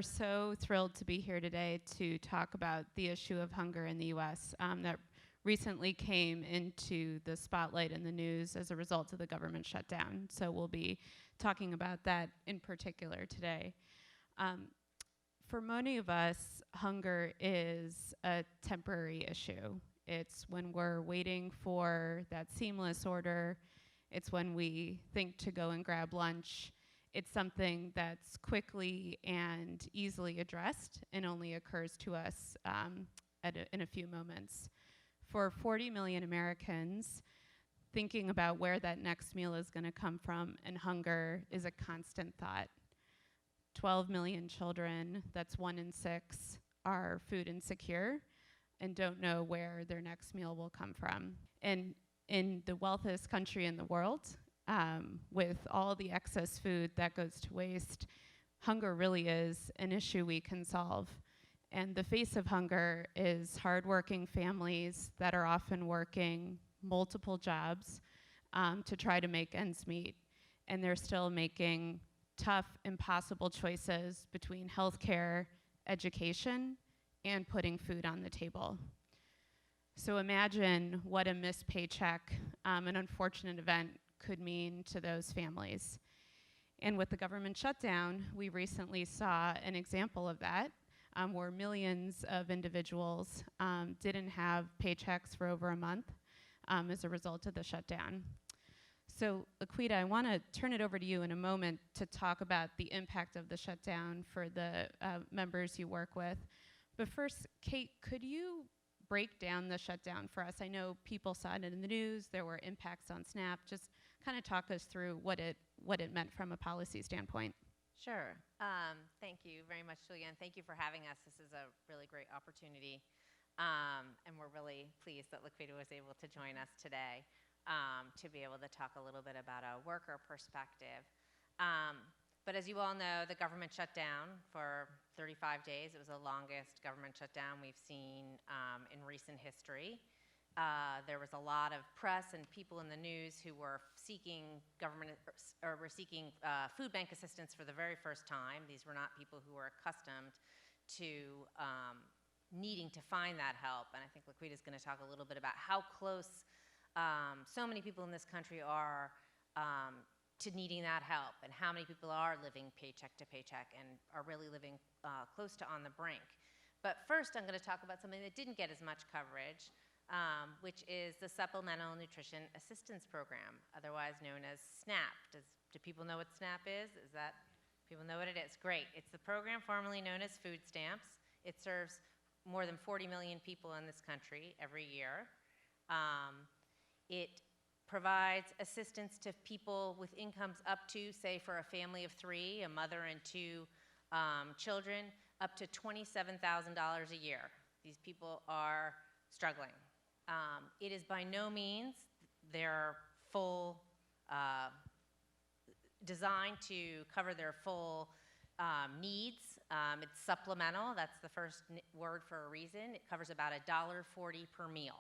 We're so thrilled to be here today to talk about the issue of hunger in the U.S. That recently came into the spotlight in the news as a result of the government shutdown. So we'll be talking about that in particular today. For many of us, hunger is a temporary issue. It's when we're waiting for that seamless order. It's when we think to go and grab lunch. It's something that's quickly and easily addressed and only occurs to us in a few moments. For 40 million Americans, thinking about where that next meal is going to come from and hunger is a constant thought. 12 million children, that's 1 in 6, are food insecure and don't know where their next meal will come from. And in the wealthiest country in the world, with all the excess food that goes to waste, hunger really is an issue we can solve. And the face of hunger is hardworking families that are often working multiple jobs to try to make ends meet. And they're still making tough, impossible choices between healthcare, education, and putting food on the table. So imagine what a missed paycheck, an unfortunate event, could mean to those families. And with the government shutdown, we recently saw an example of that, where millions of individuals didn't have paychecks for over a month as a result of the shutdown. So, LaQuita, I want to turn it over to you in a moment to talk about the impact of the shutdown for the members you work with. But first, Kate, could you break down the shutdown for us? I know people saw it in the news, there were impacts on SNAP. Just kind of talk us through what it meant from a policy standpoint. Sure. Thank you very much, Julia, and thank you for having us. This is a really great opportunity, and we're really pleased that LaQuita was able to join us today to be able to talk a little bit about a worker perspective. But as you all know, the government shut down for 35 days. It was the longest government shutdown we've seen in recent history. There was a lot of press and people in the news who were seeking food bank assistance for the very first time. These were not people who were accustomed to needing to find that help. And I think LaQuita is going to talk a little bit about how close so many people in this country are to needing that help, and how many people are living paycheck to paycheck and are really living close to on the brink. But first, I'm going to talk about something that didn't get as much coverage, which is the Supplemental Nutrition Assistance Program, otherwise known as SNAP. Do people know what SNAP is? People know what it is? Great. It's the program formerly known as food stamps. It serves more than 40 million people in this country every year. It provides assistance to people with incomes up to, say, for a family of 3, a mother and 2 children, up to $27,000 a year. These people are struggling. It is by no means their full, designed to cover their full needs. It's supplemental. That's the first word for a reason. It covers about $1.40 per meal.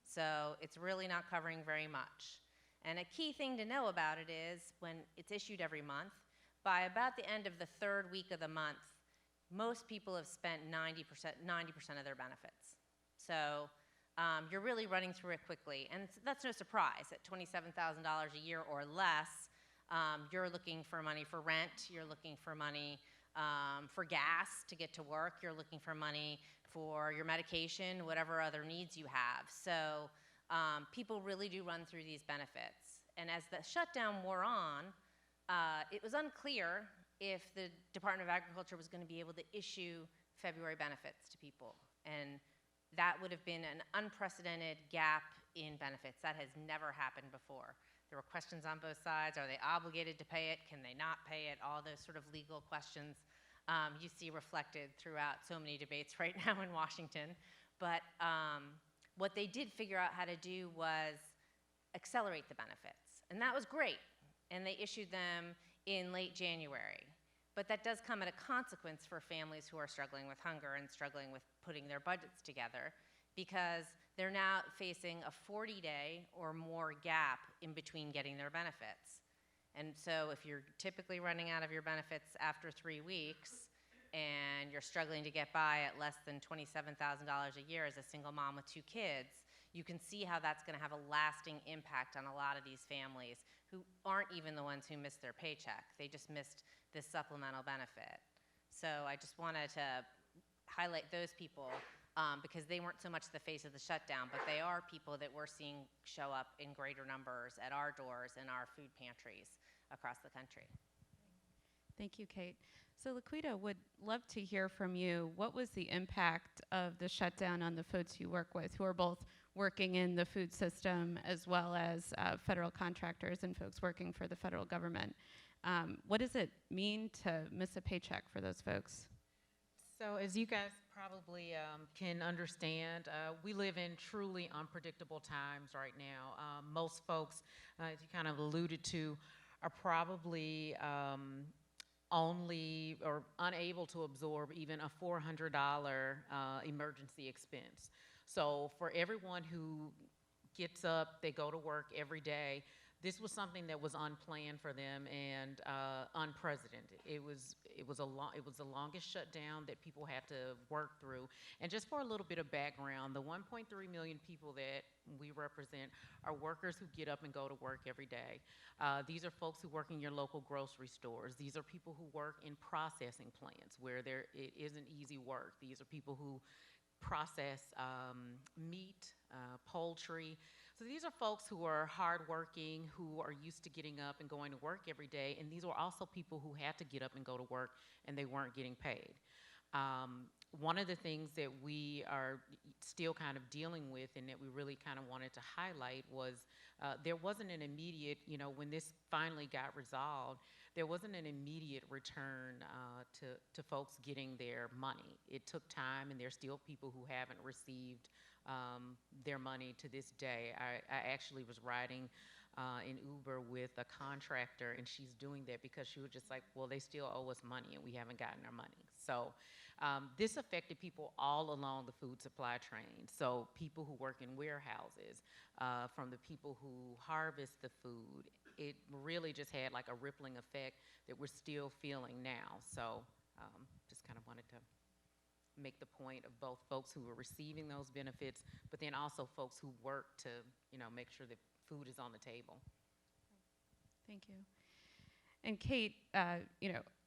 So it's really not covering very much. And a key thing to know about it is when it's issued every month, by about the end of the 3rd week of the month, most people have spent 90% of their benefits. So you're really running through it quickly. And that's no surprise. At $27,000 a year or less, you're looking for money for rent, you're looking for money for gas to get to work, you're looking for money for your medication, whatever other needs you have. So people really do run through these benefits. And as the shutdown wore on, it was unclear if the Department of Agriculture was going to be able to issue February benefits to people. And that would have been an unprecedented gap in benefits. That has never happened before. There were questions on both sides. Are they obligated to pay it? Can they not pay it? All those sort of legal questions you see reflected throughout so many debates right now in Washington. But what they did figure out how to do was accelerate the benefits. And that was great. And they issued them in late January. But that does come at a consequence for families who are struggling with hunger and struggling with putting their budgets together, because they're now facing a 40-day or more gap in between getting their benefits. And so if you're typically running out of your benefits after 3 weeks, and you're struggling to get by at less than $27,000 a year as a single mom with 2 kids, you can see how that's going to have a lasting impact on a lot of these families who aren't even the ones who missed their paycheck. They just missed this supplemental benefit. So I just wanted to highlight those people because they weren't so much the face of the shutdown, but they are people that we're seeing show up in greater numbers at our doors and our food pantries across the country. Thank you, Kate. So LaQuita, would love to hear from you. What was the impact of the shutdown on the folks you work with, who are both working in the food system as well as federal contractors and folks working for the federal government? What does it mean to miss a paycheck for those folks? So as you guys probably can understand, we live in truly unpredictable times right now. Most folks, as you kind of alluded to, are probably only or unable to absorb even a $400 emergency expense. So for everyone who gets up, they go to work every day, this was something that was unplanned for them and unprecedented. It was the longest shutdown that people had to work through. And just for a little bit of background, the 1.3 million people that we represent are workers who get up and go to work every day. These are folks who work in your local grocery stores. These are people who work in processing plants where it isn't easy work. These are people who process meat, poultry. So these are folks who are hardworking, who are used to getting up and going to work every day, and these were also people who had to get up and go to work and they weren't getting paid. One of the things that we are still kind of dealing with and that we really kind of wanted to highlight was there wasn't an immediate, when this finally got resolved, there wasn't an immediate return to folks getting their money. It took time, and there's still people who haven't received their money to this day. I actually was riding in Uber with a contractor, and she's doing that because she was just like, well, they still owe us money, and we haven't gotten our money. So this affected people all along the food supply chain. So people who work in warehouses, from the people who harvest the food, it really just had like a rippling effect that we're still feeling now. So just kind of wanted to make the point of both folks who are receiving those benefits, but then also folks who work to, make sure that food is on the table. Thank you. And Kate,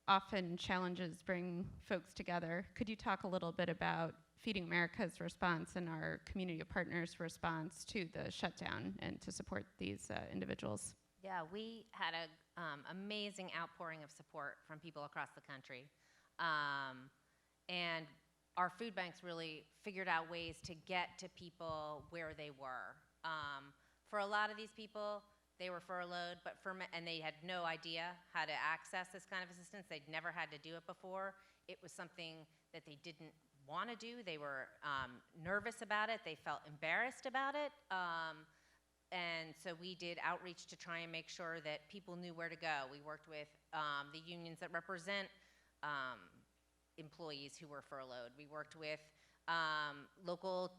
often challenges bring folks together. Could you talk a little bit about Feeding America's response and our community of partners' response to the shutdown and to support these individuals? Yeah, we had an amazing outpouring of support from people across the country. And our food banks really figured out ways to get to people where they were. For a lot of these people, they were furloughed, and they had no idea how to access this kind of assistance. They'd never had to do it before. It was something that they didn't want to do. They were nervous about it. They felt embarrassed about it. And so we did outreach to try and make sure that people knew where to go. We worked with the unions that represent employees who were furloughed. We worked with local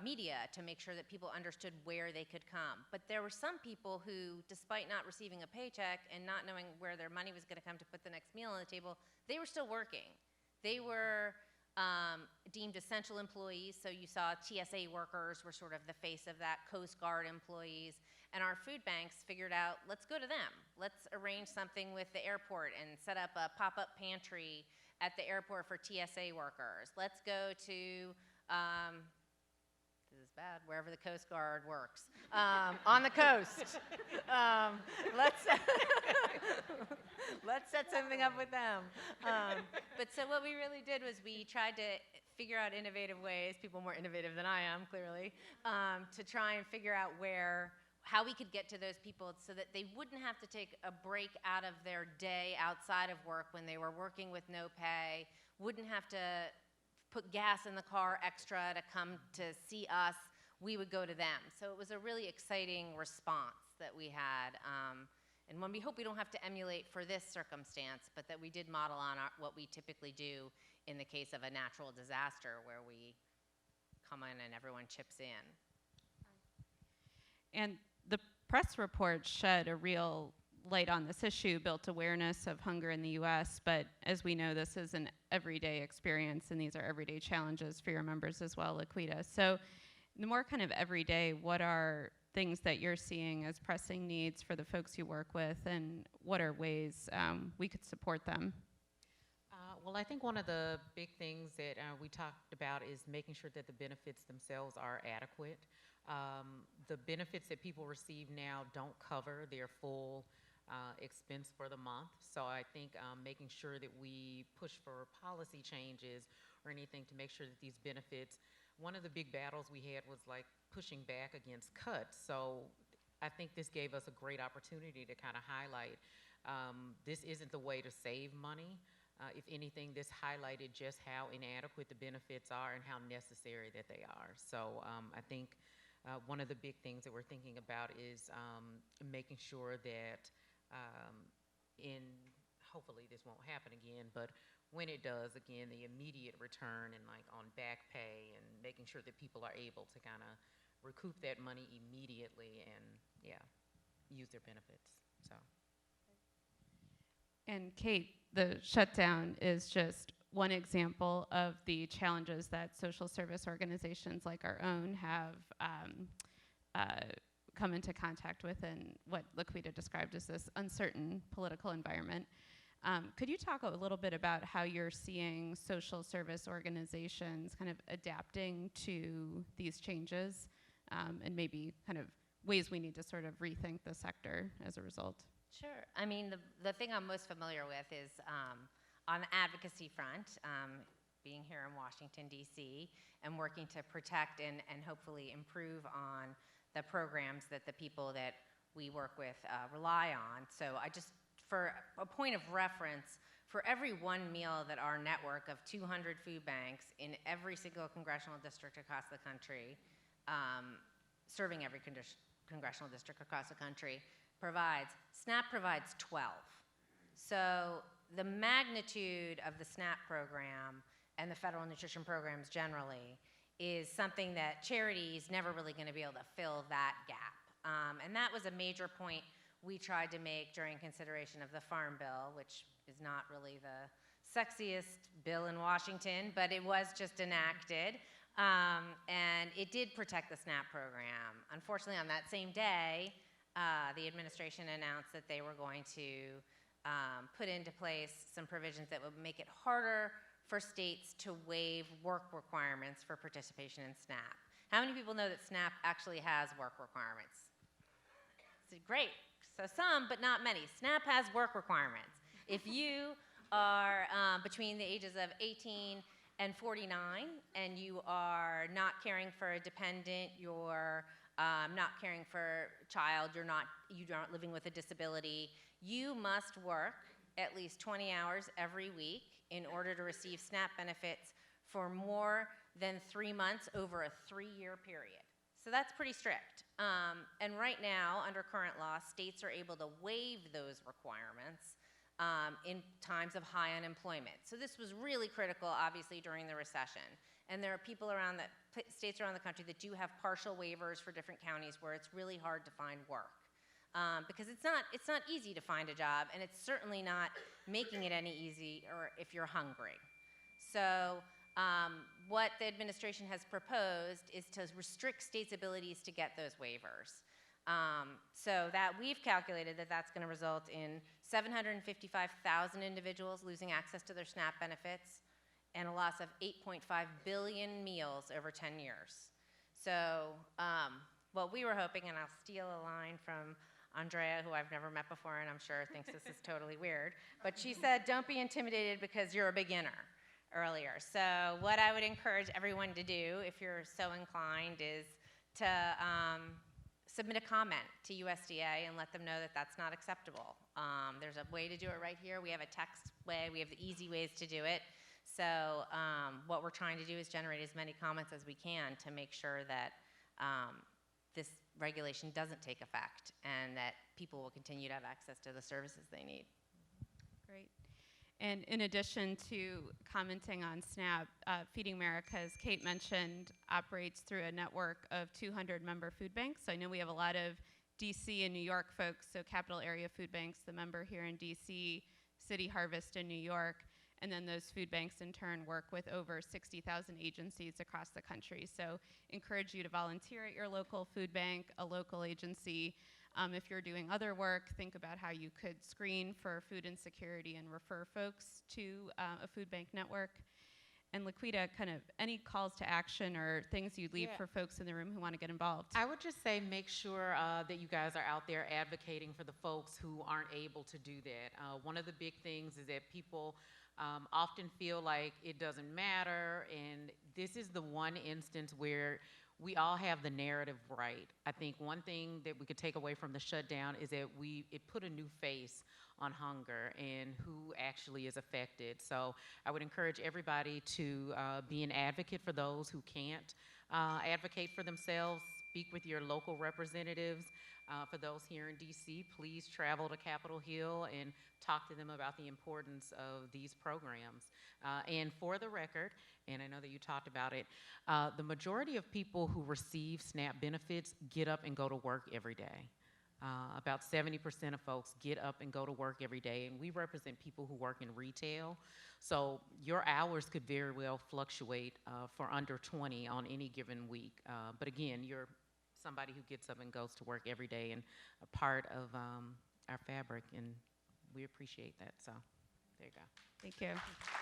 media to make sure that people understood where they could come. But there were some people who, despite not receiving a paycheck and not knowing where their money was going to come to put the next meal on the table, they were still working. They were deemed essential employees, so you saw TSA workers were sort of the face of that, Coast Guard employees, and our food banks figured out, let's go to them. Let's arrange something with the airport and set up a pop-up pantry at the airport for TSA workers. Let's go to, this is bad, wherever the Coast Guard works, on the coast. Let's set something up with them. But so what we really did was we tried to figure out innovative ways, people more innovative than I am, clearly, to try and figure out how we could get to those people so that they wouldn't have to take a break out of their day outside of work when they were working with no pay, wouldn't have to put gas in the car extra to come to see us. We would go to them. So it was a really exciting response that we had. And one we hope we don't have to emulate for this circumstance, but that we did model on what we typically do in the case of a natural disaster where we come in and everyone chips in. And the press report shed a real light on this issue, built awareness of hunger in the U.S., but as we know, this is an everyday experience, and these are everyday challenges for your members as well, LaQuita. So the more kind of everyday, what are things that you're seeing as pressing needs for the folks you work with, and what are ways we could support them? Well, I think one of the big things that we talked about is making sure that the benefits themselves are adequate. The benefits that people receive now don't cover their full expense for the month. So I think making sure that we push for policy changes or anything to make sure that these benefits, one of the big battles we had was like pushing back against cuts. So I think this gave us a great opportunity to kind of highlight this isn't the way to save money. If anything, this highlighted just how inadequate the benefits are and how necessary that they are. So I think one of the big things that we're thinking about is making sure that hopefully this won't happen again, but when it does, again, the immediate return and like on back pay and making sure that people are able to kind of recoup that money immediately and, yeah, use their benefits, so. And Kate, the shutdown is just one example of the challenges that social service organizations like our own have come into contact with in what LaQuita described as this uncertain political environment. Could you talk a little bit about how you're seeing social service organizations kind of adapting to these changes, and maybe kind of ways we need to sort of rethink the sector as a result? Sure. I mean, the thing I'm most familiar with is on the advocacy front, being here in Washington, D.C., and working to protect and hopefully improve on the programs that the people that we work with rely on. So for a point of reference, for every one meal that our network of 200 food banks in every single congressional district across the country, serving every congressional district across the country, provides, SNAP provides 12. So the magnitude of the SNAP program and the federal nutrition programs generally is something that charities never really going to be able to fill that gap. And that was a major point we tried to make during consideration of the Farm Bill, which is not really the sexiest bill in Washington, but it was just enacted. And it did protect the SNAP program. Unfortunately, on that same day, the administration announced that they were going to put into place some provisions that would make it harder for states to waive work requirements for participation in SNAP. How many people know that SNAP actually has work requirements? Great. So some, but not many. SNAP has work requirements. If you are between the ages of 18 and 49 and you are not caring for a dependent, you're not caring for a child, you're not living with a disability, you must work at least 20 hours every week in order to receive SNAP benefits for more than 3 months over a 3-year period. So that's pretty strict. And right now, under current law, states are able to waive those requirements in times of high unemployment. So this was really critical, obviously, during the recession. And there are people states around the country that do have partial waivers for different counties where it's really hard to find work. Because it's not easy to find a job, and it's certainly not making it any easier if you're hungry. So what the administration has proposed is to restrict states' abilities to get those waivers. So that we've calculated that that's going to result in 755,000 individuals losing access to their SNAP benefits and a loss of 8.5 billion meals over 10 years. So what we were hoping, and I'll steal a line from Andrea, who I've never met before and I'm sure thinks this is totally weird, but she said, don't be intimidated because you're a beginner earlier. So what I would encourage everyone to do, if you're so inclined, is to submit a comment to USDA and let them know that that's not acceptable. There's a way to do it right here. We have a text way. We have the easy ways to do it. So what we're trying to do is generate as many comments as we can to make sure that this regulation doesn't take effect and that people will continue to have access to the services they need. Great. And in addition to commenting on SNAP, Feeding America, as Kate mentioned, operates through a network of 200 member food banks. So I know we have a lot of DC and New York folks, so Capital Area Food Banks, the member here in DC, City Harvest in New York, and then those food banks in turn work with over 60,000 agencies across the country. So encourage you to volunteer at your local food bank, a local agency. If you're doing other work, think about how you could screen for food insecurity and refer folks to a food bank network. And LaQuita, kind of any calls to action or things you'd leave for folks in the room who want to get involved? I would just say make sure that you guys are out there advocating for the folks who aren't able to do that. One of the big things is that people often feel like it doesn't matter, and this is the one instance where we all have the narrative right. I think one thing that we could take away from the shutdown is that it put a new face on hunger and who actually is affected. So I would encourage everybody to be an advocate for those who can't advocate for themselves. Speak with your local representatives. For those here in DC, please travel to Capitol Hill and talk to them about the importance of these programs. And for the record, and I know that you talked about it, the majority of people who receive SNAP benefits get up and go to work every day. About 70% of folks get up and go to work every day, and we represent people who work in retail. So your hours could very well fluctuate for under 20 on any given week. But again, you're somebody who gets up and goes to work every day and a part of our fabric, and we appreciate that. So there you go. Thank you.